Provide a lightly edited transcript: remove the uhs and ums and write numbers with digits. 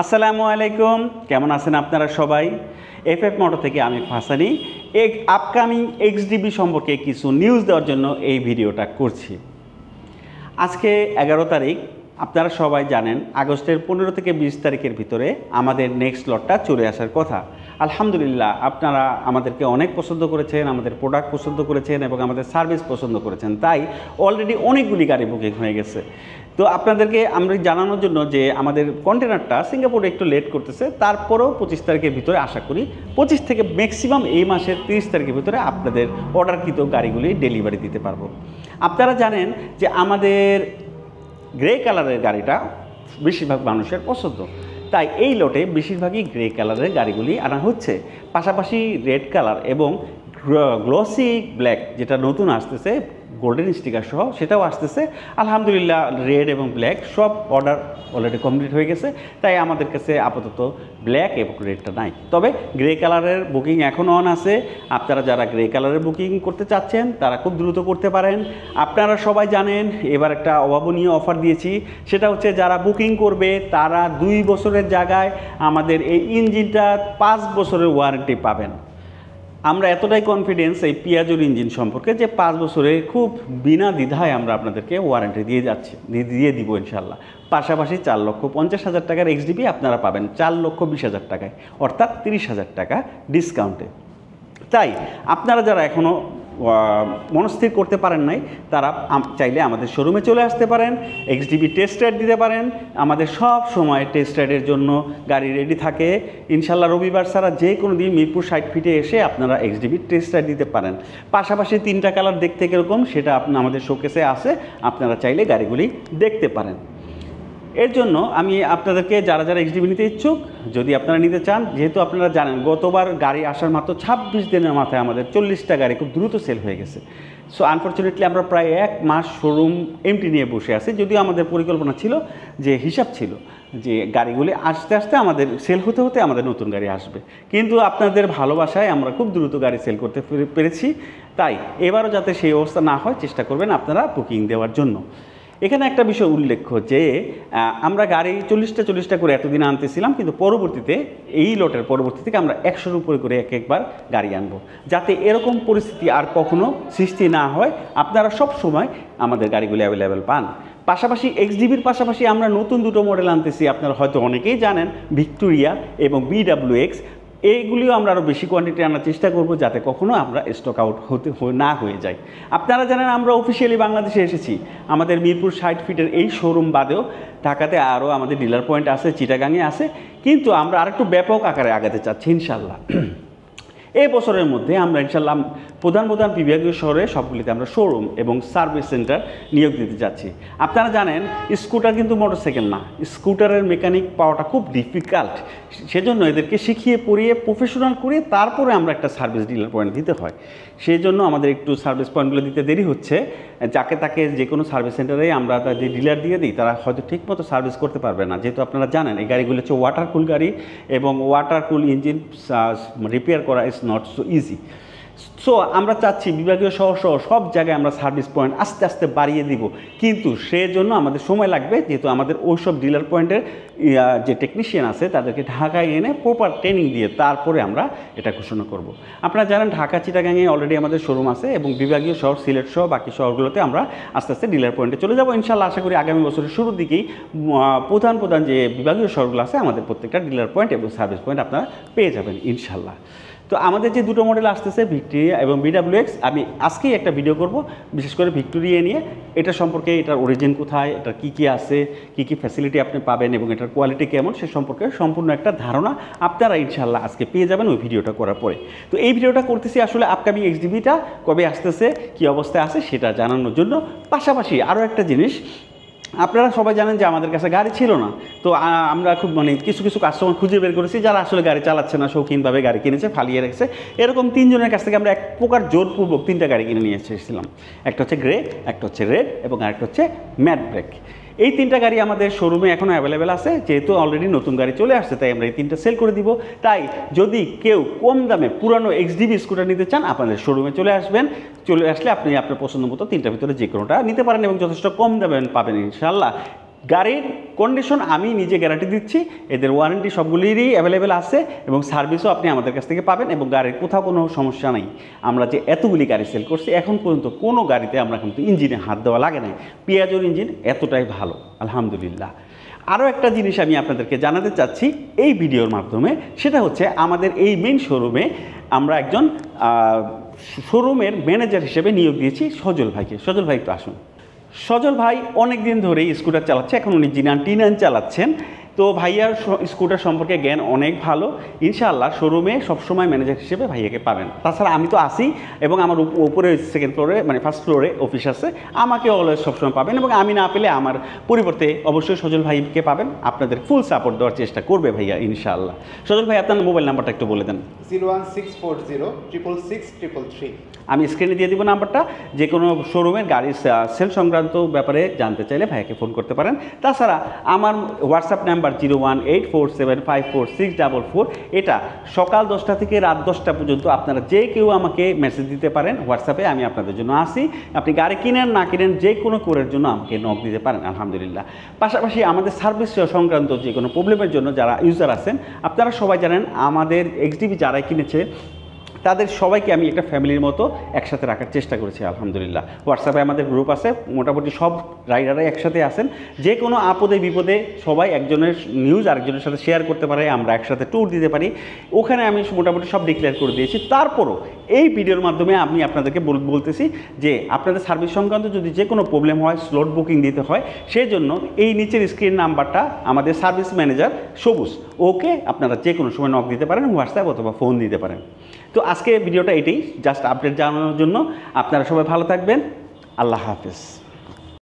আসসালামু আলাইকুম, কেমন আছেন আপনারা সবাই? এফএফ মোটর থেকে আমি ফাসানি আপকামিং এক্সডিবি সম্পর্কে কিছু নিউজ দেওয়ার জন্য এই ভিডিওটা করছি। আজকে 11 তারিখ, আপনারা সবাই জানেন আগস্টের 15 থেকে 20 তারিখের ভিতরে আমাদের নেক্সট লটটা চলে আসার কথা। আলহামদুলিল্লাহ, আপনারা আমাদেরকে অনেক পছন্দ করেছেন, আমাদের প্রোডাক্ট পছন্দ করেছেন এবং আমাদের সার্ভিস পছন্দ করেছেন, তাই অলরেডি অনেকগুলি গাড়ি বুকিং হয়ে গেছে। তো আপনাদেরকে আমরা জানানোর জন্য যে আমাদের কন্টেনারটা সিঙ্গাপুরে একটু লেট করতেছে, তারপরেও 25 তারিখের ভিতরে আশা করি 25 থেকে ম্যাক্সিমাম এই মাসের 30 তারিখের ভিতরে আপনাদের অর্ডারকৃত গাড়িগুলি ডেলিভারি দিতে পারবো। আপনারা জানেন যে আমাদের গ্রে কালারের গাড়িটা বেশিরভাগ মানুষের পছন্দ, তাই এই লটে বেশিরভাগই গ্রে কালারের গাড়িগুলি আনা হচ্ছে। পাশাপাশি রেড কালার এবং গ্লসি ব্ল্যাক যেটা নতুন আসতেছে গোল্ডেন স্টিকার সহ, সেটাও আসতেছে। আলহামদুলিল্লাহ, রেড এবং ব্ল্যাক সব অর্ডার অলরেডি কমপ্লিট হয়ে গেছে, তাই আমাদের কাছে আপাতত ব্ল্যাক এবং রেডটা নাই। তবে গ্রে কালারের বুকিং এখনও অন আছে। আপনারা যারা গ্রে কালারের বুকিং করতে চাচ্ছেন তারা খুব দ্রুত করতে পারেন। আপনারা সবাই জানেন এবার একটা অভাবনীয় অফার দিয়েছি, সেটা হচ্ছে যারা বুকিং করবে তারা 2 বছরের জায়গায় আমাদের এই ইঞ্জিনটা 5 বছরের ওয়ারেন্টি পাবেন। আমরা এতটাই কনফিডেন্স এই পিয়াজোর ইঞ্জিন সম্পর্কে যে 5 বছরে খুব বিনা দ্বিধায় আমরা আপনাদেরকে ওয়ারেন্টি দিয়ে দিব ইনশাল্লাহ। পাশাপাশি 4,50,000 টাকার এক্সডিবি আপনারা পাবেন 4,20,000 টাকায়, অর্থাৎ 30,000 টাকা ডিসকাউন্টে। তাই আপনারা যারা এখনও মনস্থির করতে পারেন নাই তারা চাইলে আমাদের শোরুমে চলে আসতে পারেন, এক্সডিবি টেস্ট রাইড দিতে পারেন। আমাদের সব সময় টেস্ট রাইডের জন্য গাড়ি রেডি থাকে। ইনশাল্লাহ রবিবার ছাড়া যে কোনো দিন মিরপুর 60 ফিটে এসে আপনারা এক্সডিবি টেস্ট রাইড দিতে পারেন। পাশাপাশি 3টা কালার দেখতে কীরকম সেটা আমাদের শোকেসে আছে, আপনারা চাইলে গাড়িগুলি দেখতে পারেন। এর জন্য আমি আপনাদেরকে যারা যারা এক্সডিবি নিতে ইচ্ছুক, যদি আপনারা নিতে চান, যেহেতু আপনারা জানেন গতবার গাড়ি আসার মাত্র 26 দিনের মাথায় আমাদের 40টা গাড়ি খুব দ্রুত সেল হয়ে গেছে। সো আনফর্চুনেটলি আমরা প্রায় 1 মাস শোরুম এমটি নিয়ে বসে আছি, যদিও আমাদের পরিকল্পনা ছিল, যে হিসাব ছিল যে গাড়িগুলি আস্তে আস্তে আমাদের সেল হতে হতে আমাদের নতুন গাড়ি আসবে, কিন্তু আপনাদের ভালোবাসায় আমরা খুব দ্রুত গাড়ি সেল করতে পেরেছি। তাই এবারও যাতে সেই অবস্থা না হয় চেষ্টা করবেন আপনারা বুকিং দেওয়ার জন্য। এখানে একটা বিষয় উল্লেখ্য যে আমরা গাড়ি 40টা করে এতদিন আনতেছিলাম, কিন্তু পরবর্তীতে এই লটের পরবর্তী থেকে আমরা 100-র উপরে করে একবার গাড়ি আনবো, যাতে এরকম পরিস্থিতি আর কখনো সৃষ্টি না হয়, আপনারা সব সময় আমাদের গাড়িগুলি অ্যাভেলেবেল পান। পাশাপাশি এক্সডিবির পাশাপাশি আমরা নতুন 2টো মডেল আনতেছি, আপনারা হয়তো অনেকেই জানেন, ভিক্টোরিয়া এবং BWX। এইগুলিও আমরা আরও বেশি কোয়ান্টিটি আনার চেষ্টা করব, যাতে কখনো আমরা স্টক আউট না হয়ে যায়। আপনারা জানেন আমরা অফিসিয়ালি বাংলাদেশে এসেছি। আমাদের মিরপুর 60 ফিটের এই শোরুম বাদেও ঢাকাতে আরও আমাদের ডিলার পয়েন্ট আছে, চিটাগাংয়ে আছে, কিন্তু আমরা আরেকটু ব্যাপক আকারে আগাতে চাচ্ছি ইনশাল্লাহ। এই বছরের মধ্যে আমরা ইনশাল্লাহ প্রধান বিভাগীয় শহরে সবগুলিতে আমরা শোরুম এবং সার্ভিস সেন্টার নিয়োগ দিতে যাচ্ছি। আপনারা জানেন স্কুটার কিন্তু মোটরসাইকেল না, স্কুটারের মেকানিক পাওয়াটা খুব ডিফিকাল্ট। সেজন্য এদেরকে শিখিয়ে পড়িয়ে প্রফেশনাল করে তারপরে আমরা একটা সার্ভিস ডিলার পয়েন্ট দিতে হয়। সেই জন্য আমাদের একটু সার্ভিস পয়েন্টগুলো দিতে দেরি হচ্ছে। যাকে তাকে যে কোনো সার্ভিস সেন্টারে আমরা যে ডিলার দিয়ে দিই তারা হয়তো ঠিকমতো সার্ভিস করতে পারবে না, যেহেতু আপনারা জানেন এই গাড়িগুলো হচ্ছে ওয়াটার কুল গাড়ি এবং ওয়াটার কুল ইঞ্জিন রিপেয়ার করা is not so easy. So আমরা চাচ্ছি বিভাগীয় শহর সব জায়গায় আমরা সার্ভিস পয়েন্ট আস্তে আস্তে বাড়িয়ে দিব, কিন্তু সেজন্য আমাদের সময় লাগবে, যেহেতু আমাদের ওইসব ডিলার পয়েন্টের যে টেকনিশিয়ান আছে তাদেরকে ঢাকায় এনে প্রপার ট্রেনিং দিয়ে তারপরে আমরা এটা ঘোষণা করব। আপনারা জানেন ঢাকা চিটাগাংয়ে অলরেডি আমাদের শোরুম আছে এবং বিভাগীয় শহর সিলেট সহ বাকি শহরগুলোতে আমরা আস্তে আস্তে ডিলার পয়েন্টে চলে যাব ইনশাল্লাহ। আশা করি আগামী বছরের শুরুর দিকেই প্রধান যে বিভাগীয় শহরগুলো আছে আমাদের প্রত্যেকটা ডিলার পয়েন্ট এবং সার্ভিস পয়েন্ট আপনারা পেয়ে যাবেন ইনশাল্লাহ। তো আমাদের যে 2টো মডেল আসতেছে ভিক্টোরিয়া এবং BWX, আমি আজকেই একটা ভিডিও করব বিশেষ করে ভিক্টোরিয়া নিয়ে। এটা সম্পর্কে, এটার অরিজিন কোথায়, এটার কী আছে, কী ফ্যাসিলিটি আপনি পাবেন এবং এটার কোয়ালিটি কেমন, সে সম্পর্কে সম্পূর্ণ একটা ধারণা আপনারা ইনশাল্লাহ আজকে পেয়ে যাবেন ওই ভিডিওটা করার পরে। তো এই ভিডিওটা করতেছি আসলে আপকামিং এক্সডিবিটা কবে আসতেছে, কী অবস্থায় আছে সেটা জানানোর জন্য। পাশাপাশি আরও একটা জিনিস, আপনারা সবাই জানেন যে আমাদের কাছে গাড়ি ছিল না, তো আমরা খুব কিছু কাস্টমার খুঁজে বের করেছি যারা আসলে গাড়ি চালাচ্ছে না, শৌখিনভাবে গাড়ি কিনেছে, ফালিয়ে রেখেছে। এরকম 3 জনের কাছ থেকে আমরা এক প্রকার জোরপূর্বক 3টা গাড়ি কিনে নিয়ে এসেছিলাম। একটা হচ্ছে গ্রে, একটা হচ্ছে রেড এবং আরেকটা হচ্ছে ম্যাট ব্ল্যাক। এই 3টা গাড়ি আমাদের শোরুমে এখনও অ্যাভেলেবেল আছে, যেহেতু অলরেডি নতুন গাড়ি চলে আসছে তাই আমরা এই 3টা সেল করে দিব। তাই যদি কেউ কম দামে পুরানো এক্সডিবি স্কুটার নিতে চান আপনাদের শোরুমে চলে আসবেন। চলে আসলে আপনি আপনার পছন্দ মতো 3টার ভিতরে যে কোনোটা নিতে পারেন এবং যথেষ্ট কম দামে পাবেন ইনশাল্লাহ। গাড়ির কন্ডিশন আমি নিজে গ্যারান্টি দিচ্ছি, এদের ওয়ারেন্টি সবগুলিরই অ্যাভেলেবেল আছে এবং সার্ভিসও আপনি আমাদের কাছ থেকে পাবেন এবং গাড়ির কোথাও কোনো সমস্যা নাই। আমরা যে এতগুলি গাড়ি সেল করছি এখন পর্যন্ত কোনো গাড়িতে আমরা কিন্তু ইঞ্জিনে হাত দেওয়া লাগে নাই। পিয়াজোর ইঞ্জিন এতটাই ভালো আলহামদুলিল্লাহ। আরও একটা জিনিস আমি আপনাদেরকে জানাতে চাচ্ছি এই ভিডিওর মাধ্যমে, সেটা হচ্ছে আমাদের এই মেইন শোরুমে আমরা একজন শোরুমের ম্যানেজার হিসেবে নিয়োগ দিয়েছি সজল ভাইকে। সজল ভাই একটু আসুন। সজল ভাই অনেক দিন ধরেই স্কুটার চালাচ্ছে, এখন উনি G99 চালাচ্ছেন। তো ভাইয়ার স্কুটার সম্পর্কে জ্ঞান অনেক ভালো। ইনশাআল্লাহ শোরুমে সবসময় ম্যানেজার হিসেবে ভাইয়াকে পাবেন। তাছাড়া আমি তো আসি এবং আমার উপরে সেকেন্ড ফ্লোরে মানে ফার্স্ট ফ্লোরে অফিস আছে, আমাকে অলওয়েজ সবসময় পাবেন এবং আমি না পেলে আমার পরিবর্তে অবশ্যই সজল ভাইকে পাবেন। আপনাদের ফুল সাপোর্ট দেওয়ার চেষ্টা করবে ভাইয়া ইনশাআল্লাহ। সজল ভাই আপনার মোবাইল নাম্বারটা একটু বলে দেন। 01640 আমি স্ক্রিনে দিয়ে দিব নাম্বারটা। যে কোনো শোরুমের গাড়ির সেল সংক্রান্ত ব্যাপারে জানতে চাইলে ভাইয়াকে ফোন করতে পারেন। তাছাড়া আমার হোয়াটসঅ্যাপ নাম্বার 01847546444, এটা সকাল 10টা থেকে রাত 10টা পর্যন্ত আপনারা যে কেউ আমাকে মেসেজ দিতে পারেন হোয়াটসঅ্যাপে, আমি আপনাদের জন্য আসি। আপনি গাড়ি কিনেন না কিনেন যে কোনো কোরের জন্য আমাকে নক দিতে পারেন আলহামদুলিল্লাহ। পাশাপাশি আমাদের সার্ভিস সংক্রান্ত যে কোনো প্রবলেমের জন্য যারা ইউজার আছেন, আপনারা সবাই জানেন আমাদের এক্সডিবি যারাই কিনেছে তাদের সবাইকে আমি একটা ফ্যামিলির মতো একসাথে রাখার চেষ্টা করেছি আলহামদুলিল্লাহ। হোয়াটসঅ্যাপে আমাদের গ্রুপ আছে, মোটামুটি সব রাইডাররাই একসাথে আছেন। যে কোনো আপদে বিপদে সবাই একজনের নিউজ আরেকজনের সাথে শেয়ার করতে পারে, আমরা একসাথে ট্যুর দিতে পারি। ওখানে আমি মোটামুটি সব ডিক্লেয়ার করে দিয়েছি। তারপরও এই ভিডিওর মাধ্যমে আমি আপনাদেরকে বলতেছি যে আপনাদের সার্ভিস সংক্রান্ত যদি যে কোনো প্রবলেম হয়, স্লট বুকিং দিতে হয়, সেই জন্য এই নিচের স্ক্রিন নাম্বারটা আমাদের সার্ভিস ম্যানেজার সবুজ, ওকে আপনারা যে কোনো সময় নক দিতে পারেন, হোয়াটসঅ্যাপ অথবা ফোন দিতে পারেন। তো আজকে ভিডিওটা এটাই, জাস্ট আপডেট জানানোর জন্য। আপনারা সবাই ভালো থাকবেন। আল্লাহ হাফেজ।